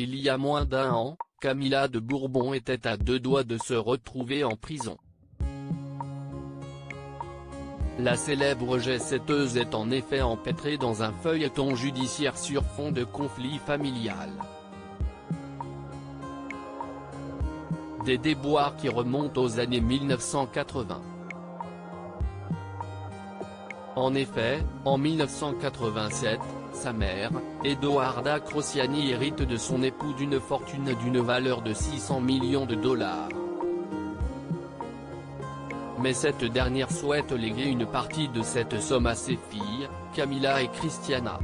Il y a moins d'un an, Camilla de Bourbon était à deux doigts de se retrouver en prison. La célèbre jet-setteuse est en effet empêtrée dans un feuilleton judiciaire sur fond de conflit familial. Des déboires qui remontent aux années 1980. En effet, en 1987, sa mère, Edoarda Crociani hérite de son époux d'une fortune d'une valeur de 600 millions de dollars. Mais cette dernière souhaite léguer une partie de cette somme à ses filles, Camilla et Christiana.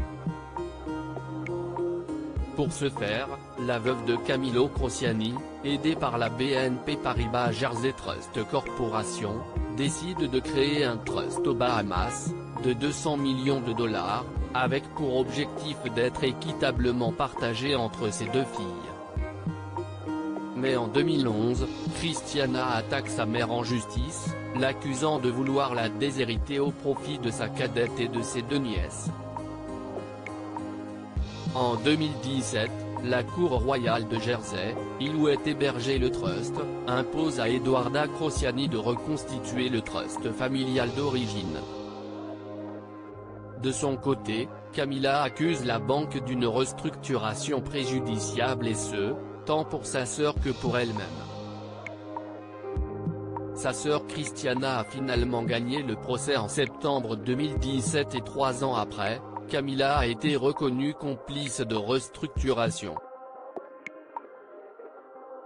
Pour ce faire, la veuve de Camillo Crociani, aidée par la BNP Paribas Jersey Trust Corporation, décide de créer un trust aux Bahamas, de 200 millions de dollars, avec pour objectif d'être équitablement partagé entre ses deux filles. Mais en 2011, Christiana attaque sa mère en justice, l'accusant de vouloir la déshériter au profit de sa cadette et de ses deux nièces. En 2017, la Cour royale de Jersey, où est hébergé le trust, impose à Edoarda Crociani de reconstituer le trust familial d'origine. De son côté, Camilla accuse la banque d'une restructuration préjudiciable et ce, tant pour sa sœur que pour elle-même. Sa sœur Christiana a finalement gagné le procès en septembre 2017 et 3 ans après, Camilla a été reconnue complice de restructuration.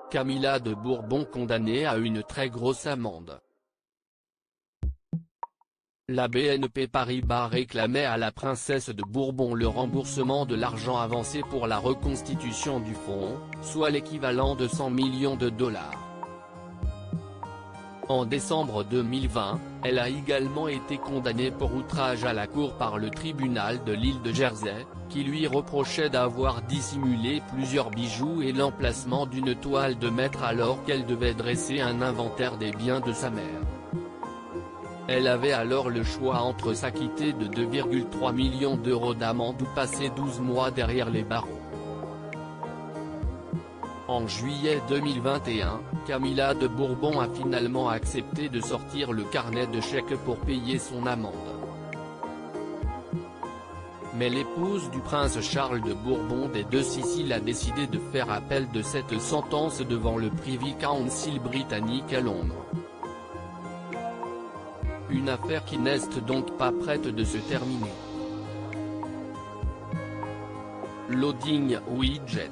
Camilla de Bourbon condamnée à une très grosse amende. La BNP Paribas réclamait à la princesse de Bourbon le remboursement de l'argent avancé pour la reconstitution du fonds, soit l'équivalent de 100 millions de dollars. En décembre 2020, elle a également été condamnée pour outrage à la cour par le tribunal de l'île de Jersey, qui lui reprochait d'avoir dissimulé plusieurs bijoux et l'emplacement d'une toile de maître alors qu'elle devait dresser un inventaire des biens de sa mère. Elle avait alors le choix entre s'acquitter de 2,3 millions d'euros d'amende ou passer 12 mois derrière les barreaux. En juillet 2021, Camilla de Bourbon a finalement accepté de sortir le carnet de chèques pour payer son amende. Mais l'épouse du prince Charles de Bourbon des deux Siciles a décidé de faire appel de cette sentence devant le Privy Council britannique à Londres. Une affaire qui n'est donc pas prête de se terminer. Loading Widget.